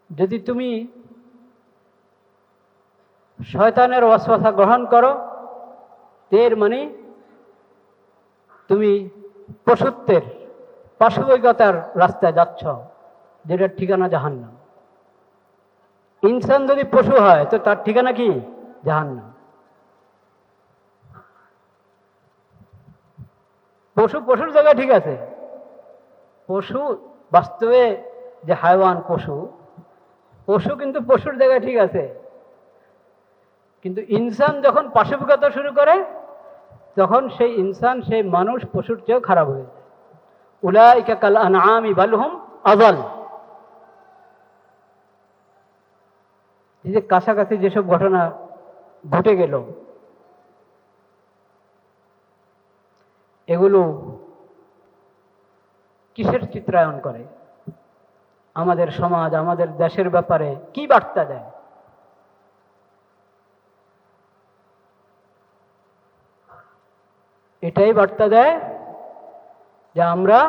যদি তুমি শয়তানের ওয়াসওয়াসা গ্রহণ করো, এর মানে তুমি পশুত্বের পাশবিকতার রাস্তায় যাচ্ছ, যেটার ঠিকানা জাহান্নাম। ইনসান যদি পশু হয় তো তার ঠিকানা কি? জাহান্নাম। পশু পশুর জায়গায় ঠিক আছে, পশু বাস্তবে যে হায়ওয়ান পশু, পশু কিন্তু পশুর জায়গায় ঠিক আছে, কিন্তু ইনসান যখন পাশবিকতা শুরু করে তখন সেই ইনসান, সেই মানুষ পশুর চেয়েও খারাপ হয়ে যায়। উলাইকা কাল আনআমি বাল হুম আযাল। এই যে কাছাকাছি যেসব ঘটনা ঘটে গেল, এগুলো কিসের চিত্রায়ন করে? আমাদের সমাজ, আমাদের দেশের ব্যাপারে কি বার্তা দেয়? এটাই বার্তা দেয় যে আমরা,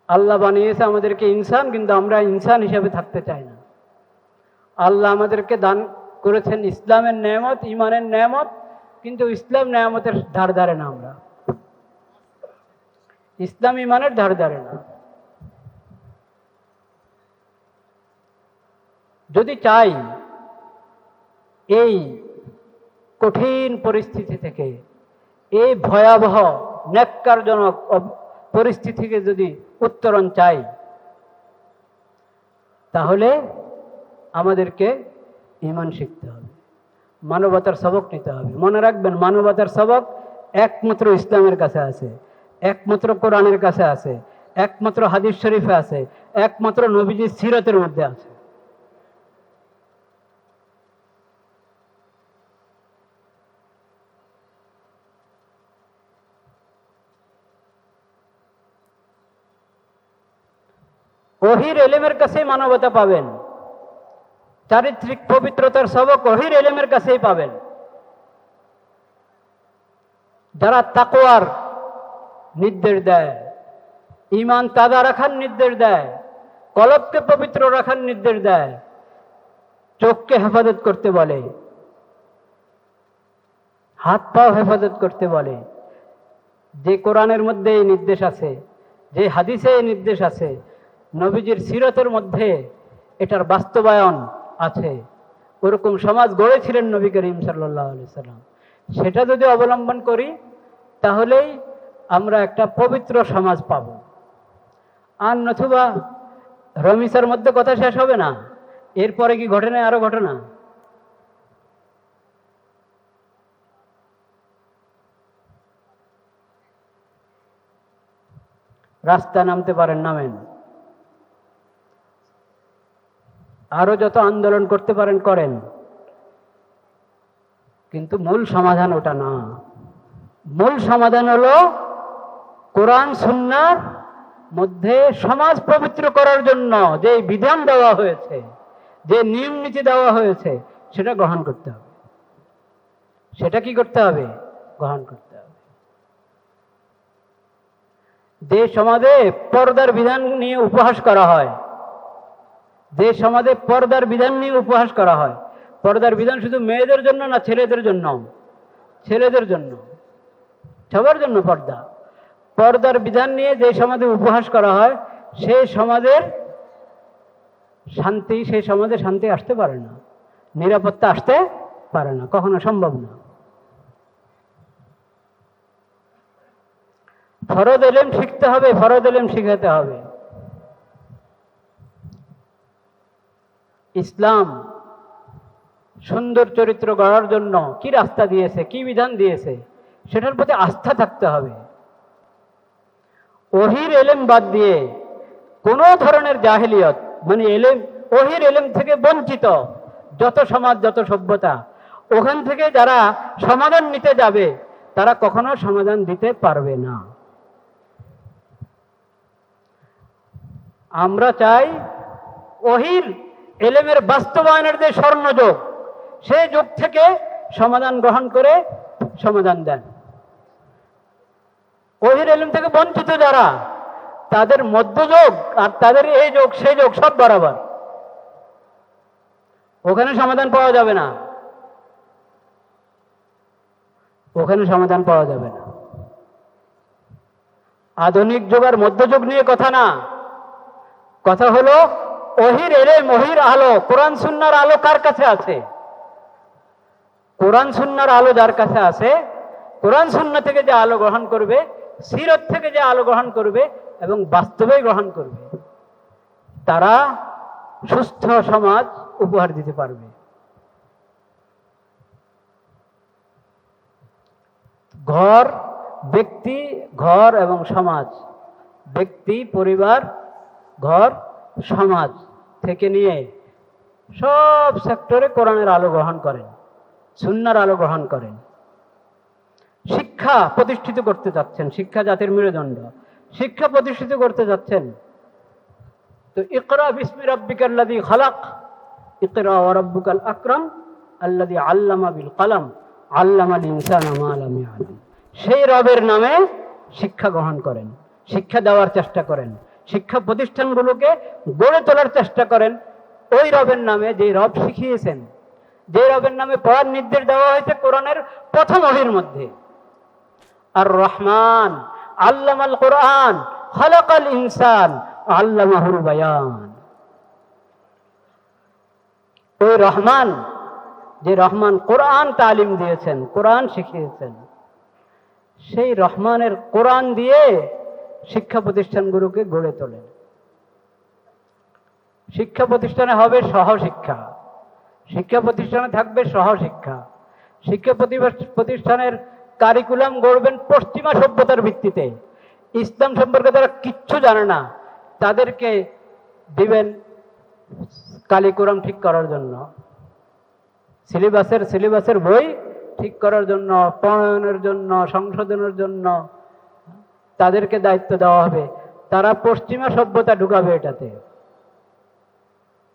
আল্লাহ বানিয়েছে আমাদেরকে ইনসান, কিন্তু আমরা ইনসান হিসেবে থাকতে চাই না। আল্লাহ আমাদেরকে দান করেছেন ইসলামের নেয়ামত, ইমানের নেয়ামত, কিন্তু ইসলাম নেয়ামতের ধার ধারে না, আমরা ইসলাম ইমানের ধার ধারে না। যদি চাই এই কঠিন পরিস্থিতি থেকে, এই ভয়াবহ ন্যাক্কারজনক পরিস্থিতি থেকে যদি উত্তরণ চাই, তাহলে আমাদেরকে ঈমান শিখতে হবে, মানবতার সবক নিতে হবে। মনে রাখবেন, মানবতার সবক একমাত্র ইসলামের কাছে আছে, একমাত্র কোরআনের কাছে আছে, একমাত্র হাদিস শরীফে আছে, একমাত্র নবীজির সিরাতের মধ্যে আছে। ওহির এলেমের কাছেই মানবতা পাবেন, চারিত্রিক পবিত্রতার সবক ওহির এলেমের কাছেই পাবেন। যারা তাকওয়ার নির্দেশ দেয়, ঈমান তাজা রাখার নির্দেশ দেয়, কলবকে পবিত্র রাখার নির্দেশ দেয়, চোখকে হেফাজত করতে বলে, হাত পাও হেফাজত করতে বলে, যে কোরআনের মধ্যে এই নির্দেশ আছে, যে হাদিসে এই নির্দেশ আছে, নবীজির সিরাতের মধ্যে এটার বাস্তবায়ন আছে, ওরকম সমাজ গড়েছিলেন নবী করিম সাল্লাল্লাহু আলাইহি সাল্লাম। সেটা যদি অবলম্বন করি তাহলেই আমরা একটা পবিত্র সমাজ পাব। আর নতুবা রমিসার মধ্যে কথা শেষ হবে না, এরপরে কি ঘটে না আরো ঘটনা? রাস্তায় নামতে পারেন, নামেন, আরো যত আন্দোলন করতে পারেন করেন, কিন্তু মূল সমাধান ওটা না। মূল সমাধান হলো কোরআন সুন্নাহর মধ্যে সমাজ পবিত্র করার জন্য যে বিধান দেওয়া হয়েছে, যে নিয়ম নীতি দেওয়া হয়েছে, সেটা গ্রহণ করতে হবে। সেটা কি করতে হবে? গ্রহণ করতে হবে। যে সমাজে পর্দার বিধান নিয়ে উপহাস করা হয়, যে সমাজে পর্দার বিধান নিয়ে উপহাস করা হয়, পর্দার বিধান শুধু মেয়েদের জন্য না, ছেলেদের জন্য, ছেলেদের জন্য, সবার জন্য পর্দা। পর্দার বিধান নিয়ে যে সমাজে উপহাস করা হয়, সেই সমাজের শান্তি, সেই সমাজে শান্তি আসতে পারে না, নিরাপত্তা আসতে পারে না, কখনো সম্ভব না। ফরজ এলেম শিখতে হবে, ফরজ এলেম শিখাতে হবে। ইসলাম সুন্দর চরিত্র গড়ার জন্য কি রাস্তা দিয়েছে, কি বিধান দিয়েছে, সেটার প্রতি আস্থা থাকতে হবে। ওহির এলেম বাদ দিয়ে কোন ধরনের জাহেলিয়ত, মানে এলেম, ওহির এলেম থেকে বঞ্চিত যত সমাজ, যত সভ্যতা, ওখান থেকে যারা সমাধান নিতে যাবে তারা কখনো সমাধান দিতে পারবে না। আমরা চাই ওহির এলেমের বাস্তবায়নের যে স্বর্ণযুগ, সেই যুগ থেকে সমাধান গ্রহণ করে সমাধান দেন। ওহির এলেম থেকে বঞ্চিত যারা, তাদের মধ্যযোগ আর তাদের এই যোগ সেই যোগ সব বরাবর। ওখানে সমাধান পাওয়া যাবে না, ওখানে সমাধান পাওয়া যাবে না। আধুনিক যুগ আর মধ্যযুগ নিয়ে কথা না, কথা হলো ওহির এলেম, ওহির আলো, কোরআন সুন্নাহর আলো কার কাছে আছে? কোরআন সুন্নাহর আলো যার কাছে আছে, কোরআন সুন্নাহ থেকে যে আলো গ্রহণ করবে, সিরত থেকে যে আলো গ্রহণ করবে এবং বাস্তবে গ্রহণ করবে, তারা সুস্থ সমাজ উপহার দিতে পারবে। ঘর, ব্যক্তি, ঘর এবং সমাজ, ব্যক্তি, পরিবার, ঘর, সমাজ থেকে নিয়ে সব সেক্টরে কোরআনের আলো গ্রহণ করেন, সুন্নাহর আলো গ্রহণ করেন। শিক্ষা প্রতিষ্ঠিত করতে যাচ্ছেন, শিক্ষা জাতির মেরুদণ্ড, শিক্ষা প্রতিষ্ঠিত করতে যাচ্ছেন। তো ইকরা বিসমি রাব্বিকাল্লাযী খালাক, ইকরা ওয়া রাব্বুকাল আকরাম আল্লাযী আল্লামা বিল কলম আল্লামাল ইনসানা মা লাম ইয়ালাম। সেই রবের নামে শিক্ষা গ্রহণ করেন, শিক্ষা দেওয়ার চেষ্টা করেন, শিক্ষা প্রতিষ্ঠানগুলোকে গড়ে তোলার চেষ্টা করেন ওই রবের নামে, যে রব শিখিয়েছেন, যে রবের নামে পড়ার নির্দেশ দেওয়া হয়েছে কোরআনের প্রথম ওহীর মধ্যে। আর রহমান আল্লামাল কোরআন খালাকাল ইনসান আল্লামাহুল বায়ান। ওই রহমান, যে রহমান কোরআন তালিম দিয়েছেন, কোরআন শিখিয়েছেন, সেই রহমানের কোরআন দিয়ে শিক্ষা প্রতিষ্ঠানগুলোকে গড়ে তোলেন। শিক্ষা প্রতিষ্ঠানে হবে সহশিক্ষা, শিক্ষা প্রতিষ্ঠানে থাকবে সহশিক্ষা। শিক্ষা প্রতিষ্ঠানের কারিকুলাম গড়বেন পশ্চিমা সভ্যতার ভিত্তিতে। ইসলাম সম্পর্কে তারা কিচ্ছু জানে না, তাদেরকে দিবেন কারিকুলাম ঠিক করার জন্য, সিলেবাসের বই ঠিক করার জন্য, প্রণয়নের জন্য, সংশোধনের জন্য তাদেরকে দায়িত্ব দেওয়া হবে। তারা পশ্চিমা সভ্যতা ঢুকাবে এটাতে।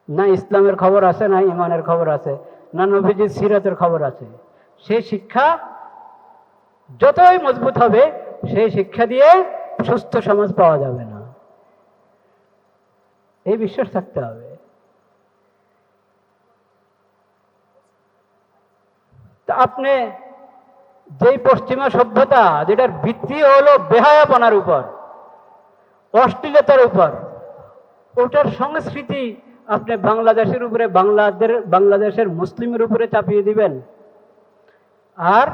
না ইসলামের খবর আছে, না ইমানের খবর আছে, না নবীজির সিরাতের খবর আছে। সেই শিক্ষা যতই মজবুত হবে, সেই শিক্ষা দিয়ে সুস্থ সমাজ পাওয়া যাবে না, এই বিশ্বাস থাকতে হবে। তা আপনি যেই পশ্চিমা সভ্যতা, যেটার ভিত্তি হলো বেহায়াপনার উপর, অশ্লীলতার উপর, ওটার সংস্কৃতি আপনি বাংলাদেশের উপরে, বাংলাদেশের মুসলিমের উপরে চাপিয়ে দিবেন, আর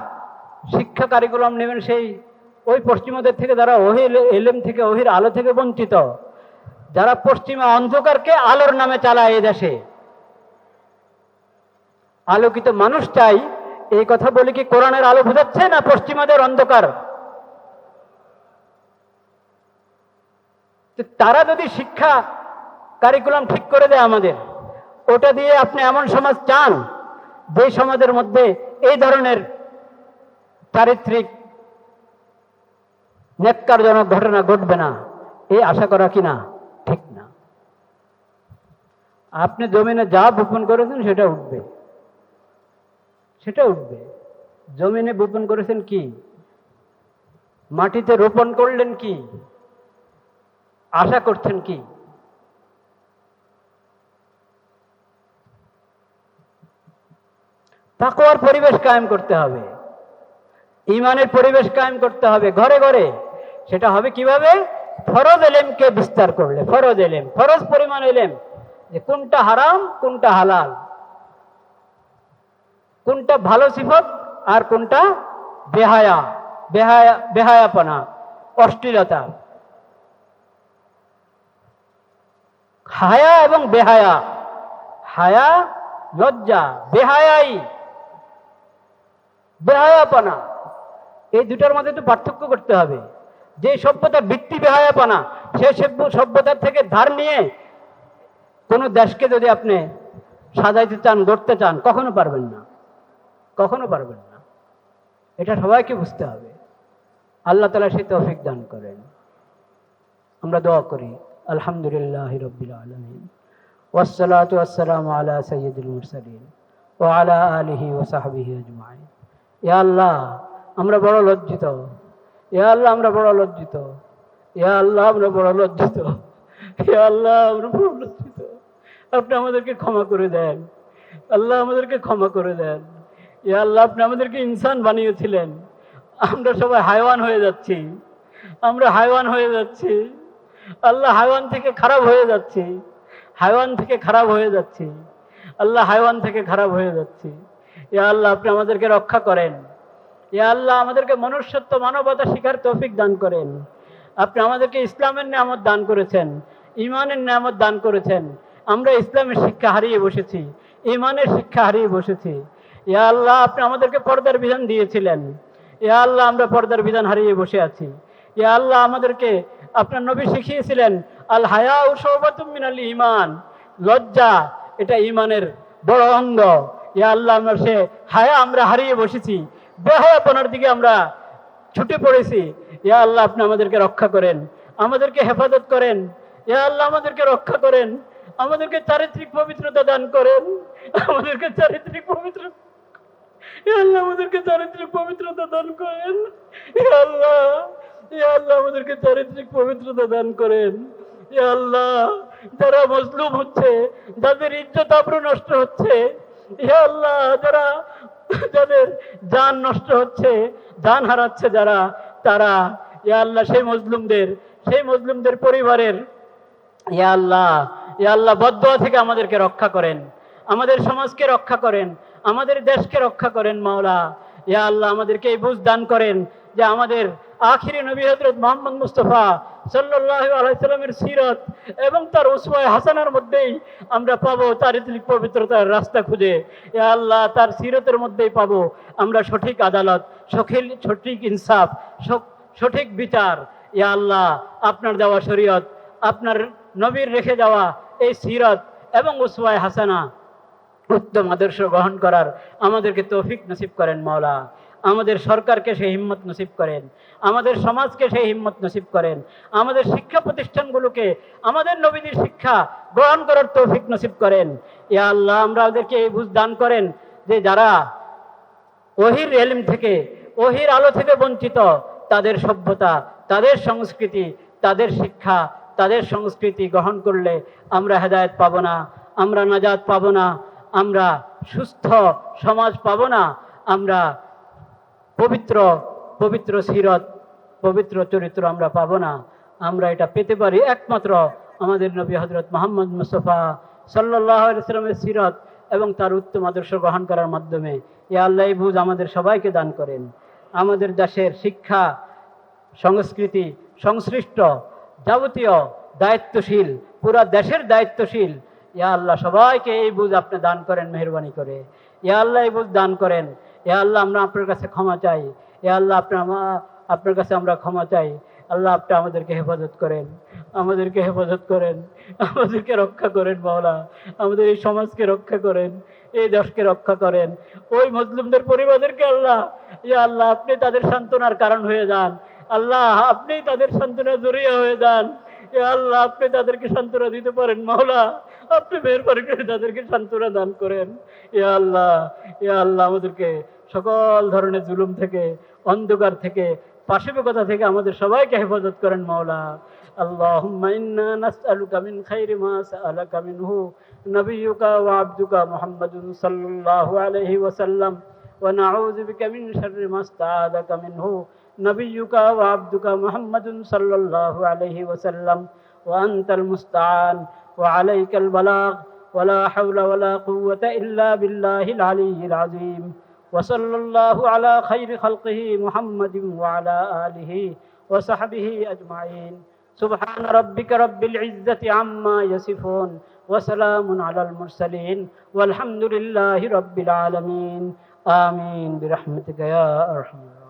শিক্ষা কারিকুলাম নেবেন সেই ওই পশ্চিমাদের থেকে, যারা ওহির এলেম থেকে, ওহির আলো থেকে বঞ্চিত, যারা পশ্চিমা অন্ধকারকে আলোর নামে চালায় এই দেশে। আলোকিত মানুষ চাই, এই কথা বলে কি কোরআনের আলো বোঝাচ্ছে না পশ্চিমাদের অন্ধকার? তারা যদি শিক্ষা কারিকুলাম ঠিক করে দেয় আমাদের, ওটা দিয়ে আপনি এমন সমাজ চান যে সমাজের মধ্যে এই ধরনের চারিত্রিক ন্যাক্কারজনক ঘটনা ঘটবে না, এই আশা করা কিনা ঠিক না। আপনি জমিনে যা বপন করেছেন সেটা উঠবে, সেটা উঠবে। জমিনে বপন করেছেন কি, মাটিতে রোপণ করলেন কি, আশা করছেন কি? তাকওয়ার পরিবেশ কায়েম করতে হবে, ঈমানের পরিবেশ কায়েম করতে হবে ঘরে ঘরে। সেটা হবে কিভাবে? ফরজ এলেমকে বিস্তার করলে। ফরজ এলেম, ফরজ পরিমাণ এলেম, যে কোনটা হারাম, কোনটা হালাল, কোনটা ভালো সিফত আর কোনটা বেহায়াপনা, অশ্লীলতা। হায়া এবং বেহায়া, হায়া লজ্জা, বেহায়াপনা, এই দুটার মধ্যে তো পার্থক্য করতে হবে। যে সভ্যতার ভিত্তি বেহায়াপনা, সেই সভ্যতার থেকে ধার নিয়ে কোনো দেশকে যদি আপনি সাজাইতে চান, গড়তে চান, কখনো পারবেন না, কখনো পারবেন না। এটা সবাইকে বুঝতে হবে। আল্লাহ তাআলা সেই তৌফিক দান করেন। আমরা দোয়া করি, আলহামদুলিল্লাহি রাব্বিল আলামিন, ওয়াসসালাতু ওয়াসসালামু আলা সাইয়্যিদিল মুরসালিন ওয়া আলা আলিহি ওয়া সাহবিহি আজমাইন। ইয়া আল্লাহ, আমরা বড় লজ্জিত, ইয়া আল্লাহ আমরা বড় লজ্জিত। ইয়া আল্লাহ আমরা বড় লজ্জিত, ইয়া আল্লাহ আমরা বড় লজ্জিত। আপনি আমাদেরকে ক্ষমা করে দেন, আল্লাহ আমাদেরকে ক্ষমা করে দেন। ইয়া আল্লাহ আপনি আমাদেরকে ইনসান বানিয়েছিলেন, আমরা সবাই হায়ওয়ান হয়ে যাচ্ছি, আমরা হায়ওয়ান হয়ে যাচ্ছি। আল্লাহ হায়ওয়ান থেকে খারাপ হয়ে যাচ্ছি, হায়ওয়ান থেকে খারাপ হয়ে যাচ্ছি, আল্লাহ হায়ওয়ান থেকে খারাপ হয়ে যাচ্ছি। ইয়া আল্লাহ আপনি আমাদেরকে রক্ষা করেন, ইয়া আল্লাহ আমাদেরকে মনুষ্যত্ব মানবতা শিখার তৌফিক দান করেন। আপনি আমাদেরকে ইসলামের নিয়ামত দান করেছেন, ইমানের নিয়ামত দান করেছেন। আমরা ইসলামের শিক্ষা হারিয়ে বসেছি, ইমানের শিক্ষা হারিয়ে বসেছি। ইয়া আল্লাহ আপনি আমাদেরকে পর্দার বিধান দিয়েছিলেন, ইয়া আল্লাহ আমরা পর্দার বিধান হারিয়ে বসে আছি। ইয়া আল্লাহ আমাদেরকে আপনার নবী শিখিয়েছিলেন আল হায়াউ শুবাতুম মিনাল ঈমান, লজ্জা এটা ঈমানের বড় অঙ্গ। ইয়া আল্লাহ আমরা সে হায়া আমরা হারিয়ে বসেছি, বেহায়াপনার দিকে আমরা ছুটে পড়েছি। ইয়া আল্লাহ আপনি আমাদেরকে রক্ষা করেন, আমাদেরকে হেফাজত করেন। ইয়া আল্লাহ আমাদেরকে রক্ষা করেন, আমাদেরকে চারিত্রিক পবিত্রতা দান করেন, আমাদেরকে চারিত্রিক পবিত্রতা, ইয়া আল্লাহ আমাদেরকে চারিত্রিক পবিত্রতা দান করেন। ইয়া আল্লাহ, ইয়া আল্লাহ আমাদেরকে চারিত্রিক পবিত্রতা দান করেন। ইয়া আল্লাহ যারা মজলুম হচ্ছে, যাদের ইজ্জত আবরু নষ্ট হচ্ছে, ইয়া আল্লাহ যারা, যাদের জান নষ্ট হচ্ছে, জান হারাচ্ছে যারা, তারা ইয়া আল্লাহ সেই মজলুমদের পরিবারের ইয়া আল্লাহ বদদুয়া থেকে আমাদেরকে রক্ষা করেন, আমাদের সমাজকে রক্ষা করেন, আমাদের দেশকে রক্ষা করেন মাওলা। ইয়া আল্লাহ আমাদেরকে এই বুঝ দান করেন যে আমাদের আখিরি নবী হযরত মুহাম্মদ মুস্তাফা সাল্লাল্লাহু আলাইহি সাল্লামের সিরাত এবং তার উসওয়ায়ে হাসানার মধ্যেই আমরা পাবো চারিত্রিক পবিত্রতার রাস্তা খুঁজে। ইয়া আল্লাহ তার সিরাতের মধ্যেই পাবো আমরা সঠিক আদালত, সঠিক ইনসাফ, সঠিক বিচার। ইয়া আল্লাহ আপনার দেওয়া শরীয়ত, আপনার নবীর রেখে যাওয়া এই সিরাত এবং উসওয়ায়ে হাসানা, উত্তম আদর্শ গ্রহণ করার আমাদেরকে তৌফিক নসিব করেন মাওলা। আমাদের সরকারকে সেই হিম্মত নসিব করেন, আমাদের সমাজকে সেই হিম্মত নসিব করেন, আমাদের শিক্ষা প্রতিষ্ঠানগুলোকে আমাদের নবীদের শিক্ষা গ্রহণ করার তৌফিক নসিব করেন। ইয়া আল্লাহ আমাদেরকে এই বুঝ দান করেন যে যারা ওহির ইলম থেকে, ওহির আলো থেকে বঞ্চিত, তাদের সভ্যতা, তাদের সংস্কৃতি, তাদের শিক্ষা, তাদের সংস্কৃতি গ্রহণ করলে আমরা হেদায়েত পাবো না, আমরা নাজাত পাবো না, আমরা সুস্থ সমাজ পাবো না, আমরা পবিত্র সিরত, পবিত্র চরিত্র আমরা পাবো না। আমরা এটা পেতে পারি একমাত্র আমাদের নবী হযরত মুহাম্মদ মুস্তাফা সাল্লাল্লাহু আলাইহি সাল্লামের সিরত এবং তার উত্তম আদর্শ গ্রহণ করার মাধ্যমে। ইয়া আল্লাহ এই বুঝ আমাদের সবাইকে দান করেন। আমাদের দেশের শিক্ষা, সংস্কৃতি সংশ্লিষ্ট যাবতীয় দায়িত্বশীল, পুরা দেশের দায়িত্বশীল, ইয়া আল্লাহ সবাইকে এই বুঝ আপনি দান করেন মেহেরবানি করে। ইয়া আল্লাহ এই বুঝ দান করেন। ইয়া আল্লাহ আমরা আপনার কাছে ক্ষমা চাই। ইয়া আল্লাহ আপনার কাছে আমরা ক্ষমা চাই। আল্লাহ আপনি আমাদেরকে হেফাজত করেন, আমাদেরকে হেফাজত করেন, আমাদেরকে রক্ষা করেন মাওলা। আমাদের এই সমাজকে রক্ষা করেন, এই দেশকে রক্ষা করেন। ওই মুসলিমদের পরিবারদেরকে আল্লাহ, ইয়া আল্লাহ আপনি তাদের সান্ত্বনার কারণ হয়ে যান। আল্লাহ আপনি তাদের সান্ত্বনা জড়িয়ে হয়ে যান। ইয়া আল্লাহ আপনি তাদেরকে সান্ত্বনা দিতে পারেন মাওলা, আপনি মেহেরবানি করে তাদেরকে সান্ত্বনা দান করেন। ইয়া আল্লাহ আমাদেরকে সকল ধরনের জুলুম থেকে, অন্ধকার থেকে, পাশবিকতা থেকে আমাদের সবাইকে হেফাজত করেন মাওলা। আল্লাহুম্মা ইন্না নাসআলুকা মিন খাইরি মা সাআলাকা মিনহু নাবিয়্যুকা ওয়া আবদুকা মুহাম্মাদুন সাল্লাল্লাহু আলাইহি ওয়াসাল্লাম ওয়া নাউযু বিকা মিন শাররি মা ইসতাআযাকা মিনহু নাবিয়্যুকা ওয়া আবদুকা মুহাম্মাদুন সাল্লাল্লাহু আলাইহি ওয়াসাল্লাম ওয়া আনতাল মুস্তাআন ওয়া আলাইকাল বালাগ ওয়া লা হাওলা ওয়া লা কুওয়াতা ইল্লা বিল্লাহিল আলিয়্যিল আযীম। وصلى الله على خير خلقه محمد وعلى آله وصحبه أجمعين. سبحان ربك رب العزة عما يصفون وسلام على المرسلين والحمد لله رب العالمين. آمين برحمتك يا أرحم الراحمين.